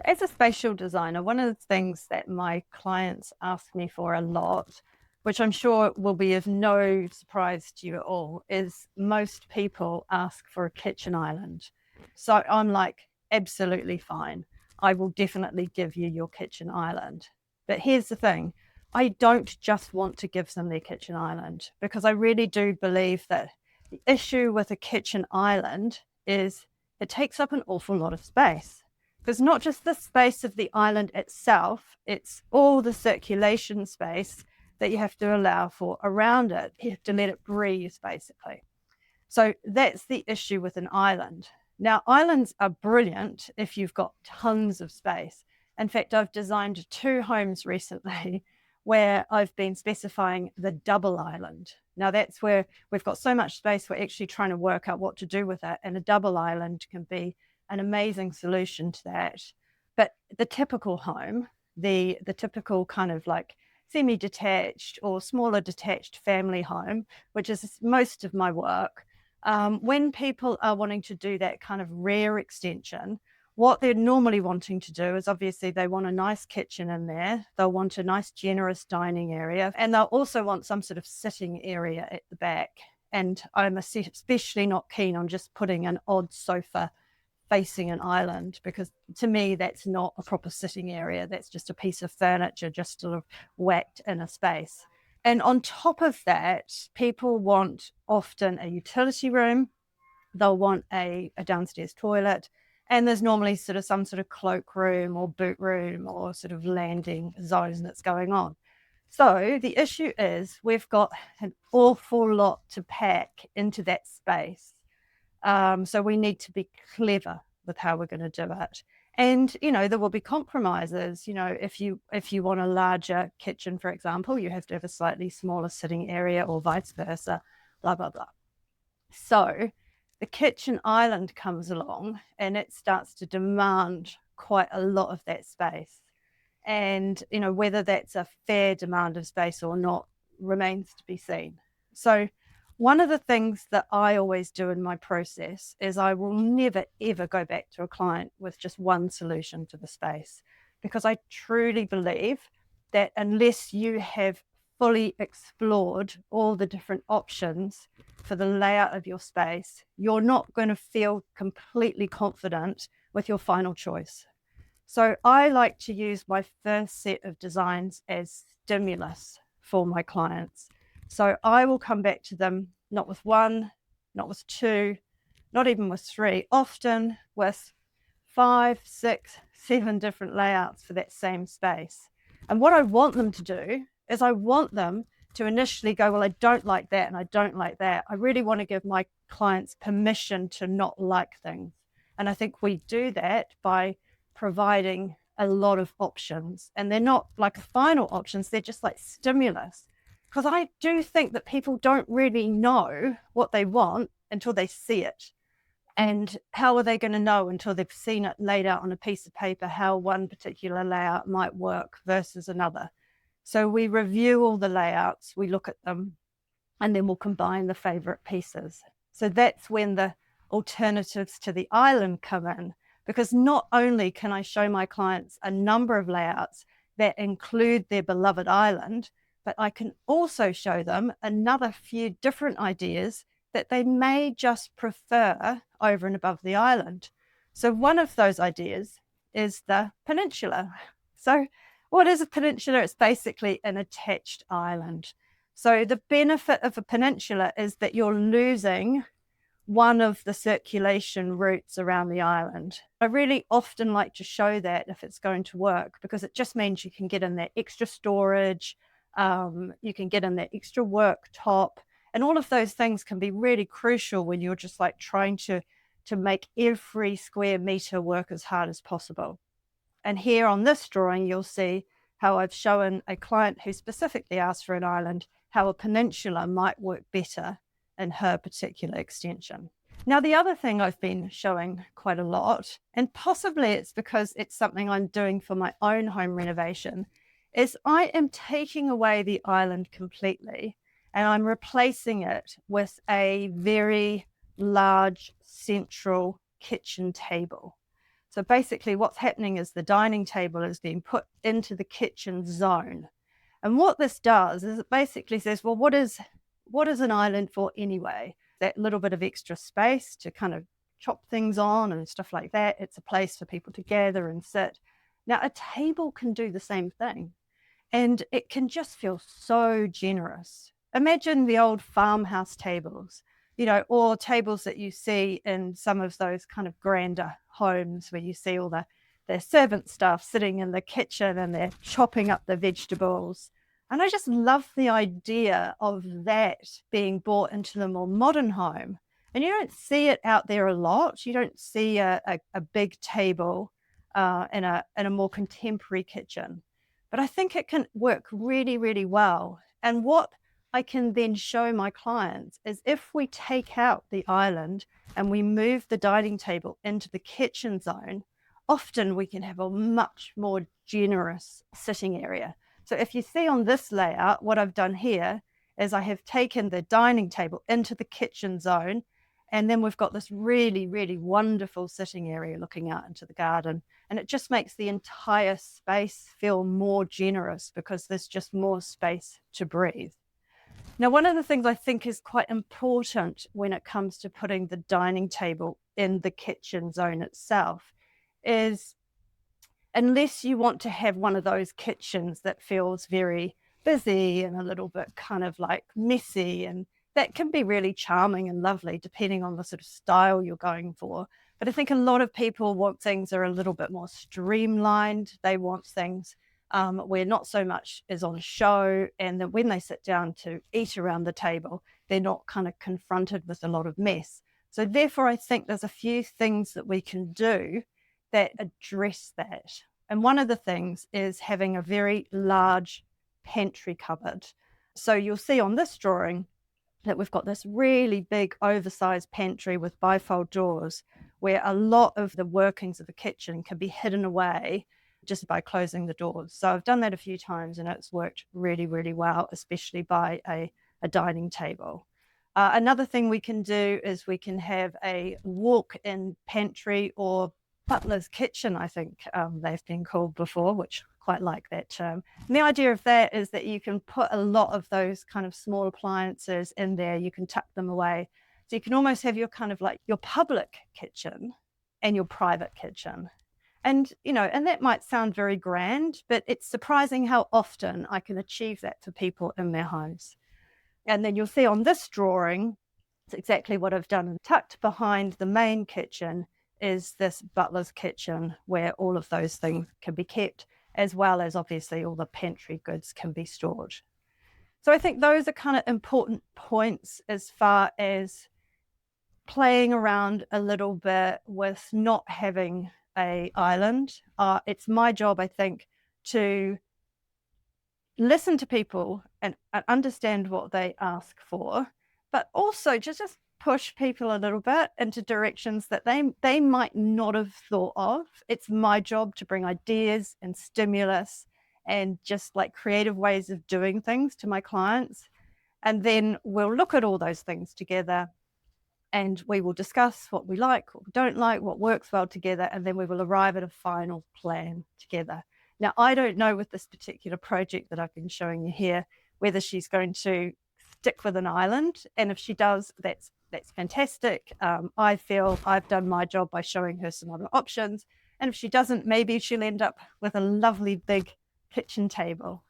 As a spatial designer, one of the things that my clients ask me for a lot, which I'm sure will be of no surprise to you at all, is most people ask for a kitchen island. So I'm like, absolutely fine. I will definitely give you your kitchen island. But here's the thing, I don't just want to give them their kitchen island, because I really do believe that the issue with a kitchen island is it takes up an awful lot of space. Because not just the space of the island itself, it's all the circulation space that you have to allow for around it. You have to let it breathe, basically. So that's the issue with an island. Now, islands are brilliant if you've got tons of space. In fact, I've designed 2 homes recently where I've been specifying the double island. Now, that's where we've got so much space, we're actually trying to work out what to do with it. And a double island can be an amazing solution to that. But the typical home, the typical kind of like semi-detached or smaller detached family home, which is most of my work, when people are wanting to do that kind of rear extension, what they're normally wanting to do is obviously they want a nice kitchen in there, they'll want a nice generous dining area, and they'll also want some sort of sitting area at the back. And I'm especially not keen on just putting an odd sofa facing an island, because to me that's not a proper sitting area. That's just a piece of furniture just sort of whacked in a space. And on top of that, people want often a utility room, they'll want a downstairs toilet, and there's normally sort of some sort of cloakroom or boot room or sort of landing zone that's going on. So the issue is we've got an awful lot to pack into that space. So we need to be clever with how we're going to do it. And, there will be compromises. If you want a larger kitchen, for example, you have to have a slightly smaller sitting area, or vice versa, blah, blah, blah. So the kitchen island comes along and it starts to demand quite a lot of that space. And, whether that's a fair demand of space or not remains to be seen. So one of the things that I always do in my process is I will never, ever go back to a client with just one solution to the space, because I truly believe that unless you have fully explored all the different options for the layout of your space, you're not going to feel completely confident with your final choice. So I like to use my first set of designs as stimulus for my clients. So I will come back to them not with 1, not with 2, not even with 3, often with 5, 6, 7 different layouts for that same space. And what I want them to do is I want them to initially go, well, I don't like that and I don't like that. I really want to give my clients permission to not like things. And I think we do that by providing a lot of options. And they're not like final options, they're just like stimulus. Because I do think that people don't really know what they want until they see it. And how are they going to know until they've seen it laid out on a piece of paper how one particular layout might work versus another? So we review all the layouts, we look at them, and then we'll combine the favorite pieces. So that's when the alternatives to the island come in, because not only can I show my clients a number of layouts that include their beloved island, but I can also show them another few different ideas that they may just prefer over and above the island. So one of those ideas is the peninsula. So what is a peninsula? It's basically an attached island. So the benefit of a peninsula is that you're losing one of the circulation routes around the island. I really often like to show that if it's going to work, because it just means you can get in that extra storage, you can get in that extra worktop, and all of those things can be really crucial when you're just like trying to make every square meter work as hard as possible. And here on this drawing, you'll see how I've shown a client who specifically asked for an island, how a peninsula might work better in her particular extension. Now, the other thing I've been showing quite a lot, and possibly it's because it's something I'm doing for my own home renovation, is I am taking away the island completely and I'm replacing it with a very large central kitchen table. So basically what's happening is the dining table is being put into the kitchen zone. And what this does is it basically says, well, what is an island for anyway? That little bit of extra space to kind of chop things on and stuff like that. It's a place for people to gather and sit. Now, a table can do the same thing, and it can just feel so generous. Imagine the old farmhouse tables, or tables that you see in some of those kind of grander homes where you see all their servant staff sitting in the kitchen and they're chopping up the vegetables. And I just love the idea of that being brought into the more modern home. And you don't see it out there a lot. You don't see a big table in a more contemporary kitchen. But I think it can work really, really well. And what I can then show my clients is if we take out the island and we move the dining table into the kitchen zone, often we can have a much more generous sitting area. So if you see on this layout, what I've done here is I have taken the dining table into the kitchen zone, and then we've got this really, really wonderful sitting area looking out into the garden. And it just makes the entire space feel more generous because there's just more space to breathe. Now, one of the things I think is quite important when it comes to putting the dining table in the kitchen zone itself is, unless you want to have one of those kitchens that feels very busy and a little bit kind of like messy, and that can be really charming and lovely depending on the sort of style you're going for. But I think a lot of people want things that are a little bit more streamlined. They want things where not so much is on show, and that when they sit down to eat around the table, they're not kind of confronted with a lot of mess. So therefore, I think there's a few things that we can do that address that. And one of the things is having a very large pantry cupboard. So you'll see on this drawing that we've got this really big oversized pantry with bifold doors where a lot of the workings of the kitchen can be hidden away just by closing the doors. So I've done that a few times and it's worked really, really well, especially by a dining table. Another thing we can do is we can have a walk-in pantry, or Butler's kitchen, I think they've been called before, which I quite like that term. And the idea of that is that you can put a lot of those kind of small appliances in there. You can tuck them away. So you can almost have your kind of like your public kitchen and your private kitchen. And, and that might sound very grand, but it's surprising how often I can achieve that for people in their homes. And then you'll see on this drawing, it's exactly what I've done. And tucked behind the main kitchen is this Butler's kitchen where all of those things can be kept, as well as obviously all the pantry goods can be stored. So I think those are kind of important points as far as playing around a little bit with not having an island. It's my job, I think, to listen to people and understand what they ask for, but also just push people a little bit into directions that they might not have thought of. It's my job to bring ideas and stimulus and just like creative ways of doing things to my clients. And then we'll look at all those things together and we will discuss what we like, what we don't like, what works well together, and then we will arrive at a final plan together. Now, I don't know with this particular project that I've been showing you here, whether she's going to stick with an island. And if she does, that's fantastic. I feel I've done my job by showing her some other options. And if she doesn't, maybe she'll end up with a lovely big kitchen table.